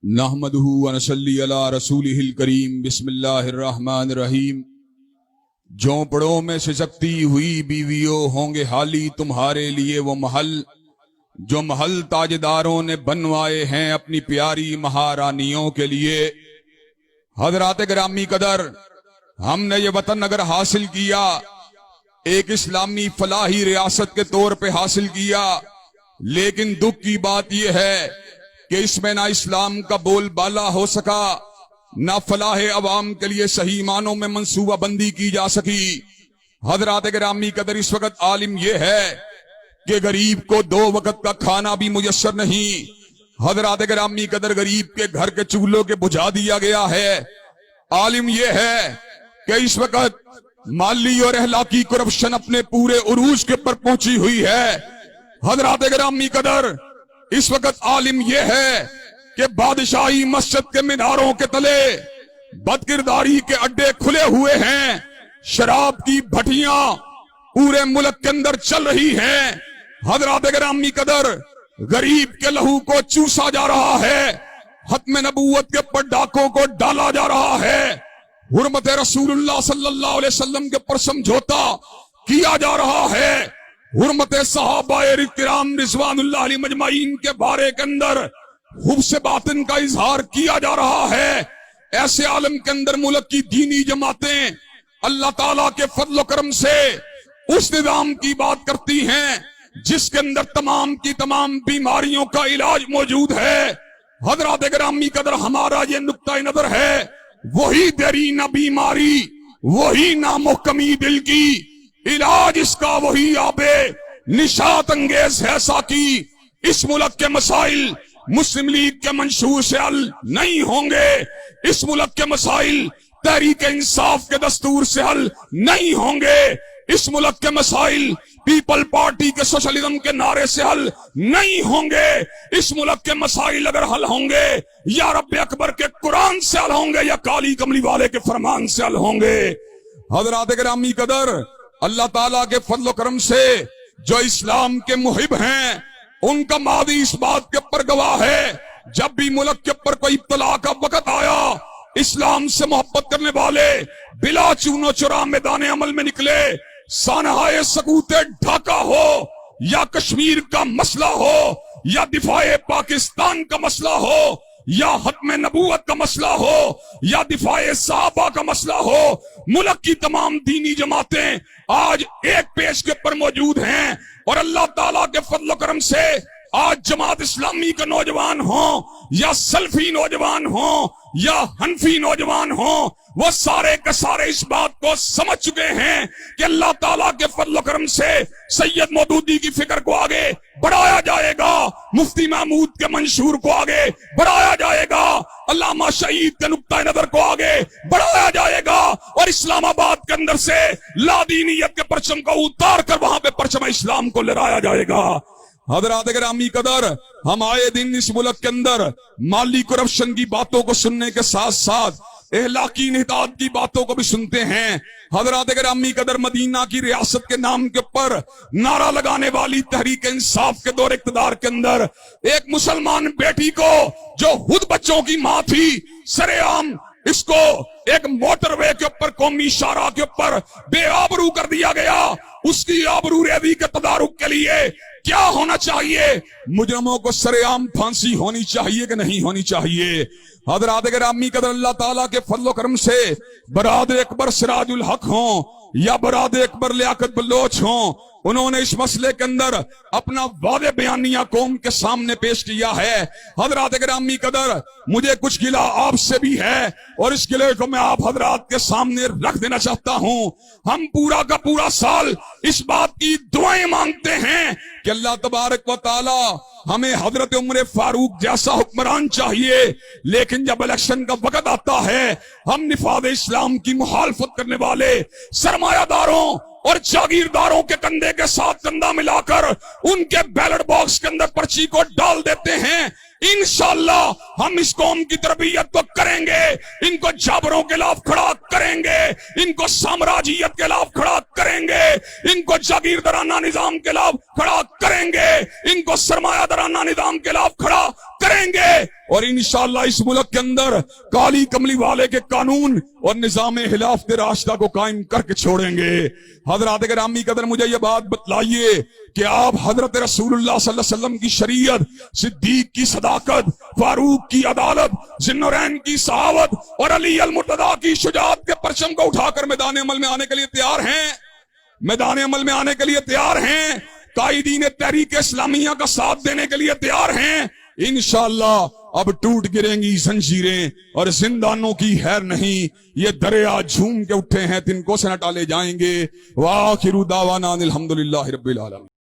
نحمدہ ونصلی علی رسولہ الکریم بسم اللہ الرحمن الرحیم۔ جھونپڑوں میں سسکتی ہوئی بیویوں ہوں گے حالی تمہارے لیے وہ محل، جو محل تاجداروں نے بنوائے ہیں اپنی پیاری مہارانیوں کے لیے۔ حضرات گرامی قدر، ہم نے یہ وطن اگر حاصل کیا، ایک اسلامی فلاحی ریاست کے طور پہ حاصل کیا، لیکن دکھ کی بات یہ ہے کہ اس میں نہ اسلام کا بول بالا ہو سکا، نہ فلاح عوام کے لیے صحیح معنوں میں منصوبہ بندی کی جا سکی۔ حضرات گرامی قدر، اس وقت عالم یہ ہے کہ غریب کو 2 وقت کا کھانا بھی میسر نہیں۔ حضرات گرامی قدر، غریب کے گھر کے چولہوں کے بجھا دیا گیا ہے۔ عالم یہ ہے کہ اس وقت مالی اور اخلاقی کرپشن اپنے پورے عروج کے اوپر پہنچی ہوئی ہے۔ حضرات گرامی قدر، اس وقت عالم یہ ہے کہ بادشاہی مسجد کے میناروں کے تلے بد کرداری کے اڈے کھلے ہوئے ہیں، شراب کی بھٹیاں پورے ملک کے اندر چل رہی ہیں۔ حضرات گرامی قدر، غریب کے لہو کو چوسا جا رہا ہے، ختم نبوت کے پر ڈاکوں کو ڈالا جا رہا ہے، حرمت رسول اللہ صلی اللہ علیہ وسلم کے پر سمجھوتا کیا جا رہا ہے، حرمت صحابہ کرام رضوان اللہ علیہ مجمعین کے بارے کے اندر حبس باطن کا اظہار کیا جا رہا ہے۔ ایسے عالم کے اندر ملک کی دینی جماعتیں اللہ تعالیٰ کے فضل و کرم سے اس نظام کی بات کرتی ہیں جس کے اندر تمام کی تمام بیماریوں کا علاج موجود ہے۔ حضرات گرامی قدر، ہمارا یہ نقطہ نظر ہے، وہی دیرینہ بیماری، وہی نامحکمی دل کی، علاج اس کا وہی آبے نشاط انگیز ہے ساکی۔ اس ملک کے مسائل مسلم لیگ کے منشور سے حل نہیں ہوں گے، اس ملک کے مسائل تحریک انصاف کے دستور سے حل نہیں ہوں گے، اس ملک کے مسائل پیپل پارٹی کے سوشلزم کے نعرے سے حل نہیں ہوں گے، اس ملک کے مسائل اگر حل ہوں گے یا رب اکبر کے قرآن سے حل ہوں گے یا کالی کملی والے کے فرمان سے حل ہوں گے۔ حضرات گرامی قدر، اللہ تعالیٰ کے فضل و کرم سے جو اسلام کے محب ہیں ان کا ماضی اس بات کے اوپر گواہ ہے، جب بھی ملک کے اوپر کوئی ابتلا کا وقت آیا، اسلام سے محبت کرنے والے بلا چون و چرا میدان عمل میں نکلے۔ سانحۂ سکوت ڈھاکہ ہو یا کشمیر کا مسئلہ ہو یا دفاع پاکستان کا مسئلہ ہو یا ختم نبوت کا مسئلہ ہو یا دفاع صحابہ کا مسئلہ ہو، ملک کی تمام دینی جماعتیں آج ایک پیش کے پر موجود ہیں، اور اللہ تعالیٰ کے فضل و کرم سے آج جماعت اسلامی کے نوجوان ہوں یا سلفی نوجوان ہوں یا حنفی نوجوان ہوں، وہ سارے کے سارے اس بات کو سمجھ چکے ہیں کہ اللہ تعالیٰ کے فضل و کرم سے سید مودودی کی فکر کو آگے بڑھایا جائے گا، مفتی محمود کے منشور کو آگے بڑھایا جائے گا، علامہ شہید کے نقطہ نظر کو آگے بڑھایا جائے گا، اور اسلام آباد کے اندر سے لادینیت کے پرچم کو اتار کر وہاں پہ پرچم اسلام کو لہرایا جائے گا۔ حضرات گرامی قدر، ہم آئے دن اس ملک کے اندر مالی کرپشن کی باتوں کو سننے کے ساتھ ساتھ اخلاقی انحطاط کی باتوں کو بھی سنتے ہیں۔ حضرات گرامی قدر، مدینہ کی ریاست کے نام کے اوپر نعرہ لگانے والی تحریک انصاف کے دور اقتدار کے اندر ایک مسلمان بیٹی کو جو خود بچوں کی ماں تھی، سرے عام اس کو ایک موٹر وے کے اوپر قومی شاہراہ کے اوپر بے آبرو کر دیا گیا۔ اس کی آبرو ریزی کے تدارک کے لیے کیا ہونا چاہیے؟ مجرموں کو سرے عام پھانسی ہونی چاہیے کہ نہیں ہونی چاہیے؟ حضرات گرامی قدر، اللہ تعالیٰ کے فضل و کرم سے برادر اکبر سراج الحق ہوں یا برادر اکبر لیاقت بلوچ ہوں، انہوں نے اس مسئلے کے اندر اپنا واضح بیانیہ قوم کے سامنے پیش کیا ہے۔ حضرات گرامی قدر، مجھے کچھ گلہ آپ سے بھی ہے اور اس گلے کو میں آپ حضرات کے سامنے رکھ دینا چاہتا ہوں۔ ہم پورا کا پورا سال اس بات کی دعائیں مانگتے ہیں کہ اللہ تبارک و تعالی ہمیں حضرت عمر فاروق جیسا حکمران چاہیے، لیکن جب الیکشن کا وقت آتا ہے ہم نفاذ اسلام کی مخالفت کرنے والے سرمایہ داروں اور جاگیرداروں کے کندھے کے ساتھ کندھا ملا کر ان کے بیلٹ باکس کے اندر پرچی کو ڈال دیتے ہیں۔ انشاءاللہ ہم اس قوم کی تربیت کو کریں گے، ان کو جابروں کے خلاف کھڑا کریں گے، ان کو سامراجیت کے خلاف کھڑا کریں گے، ان کو جاگیردارانہ نظام کے خلاف کھڑا کریں گے، ان کو سرمایہ دارانہ نظام کے خلاف کھڑا کریں گے اور انشاءاللہ اس ملک کے اندر کالی کملی والے کے قانون اور نظام خلافت راشدہ کو قائم کر کے چھوڑیں گے۔ حضرات گرامی قدر مجھے یہ بات بتلائیے کہ آپ حضرت رسول اللہ صلی اللہ علیہ وسلم کی شریعت، صدیق کی صداقت، فاروق کی عدالت، ذوالنورین کی صحابت اور علی المرتضیٰ کی شجاعت کے پرچم کو اٹھا کر میدان عمل میں آنے کے لیے تیار ہیں؟ میدان عمل میں آنے کے لیے تیار ہیں؟ قائدین تحریک اسلامیہ کا ساتھ دینے کے لیے تیار ہیں؟ انشاءاللہ اب ٹوٹ گریں گی زنجیریں اور زندانوں کی خیر نہیں، یہ دریا جھوم کے اٹھے ہیں تن کو سے نہ ٹالے جائیں گے۔ وآخر دعوانا الحمدللہ رب العالمین۔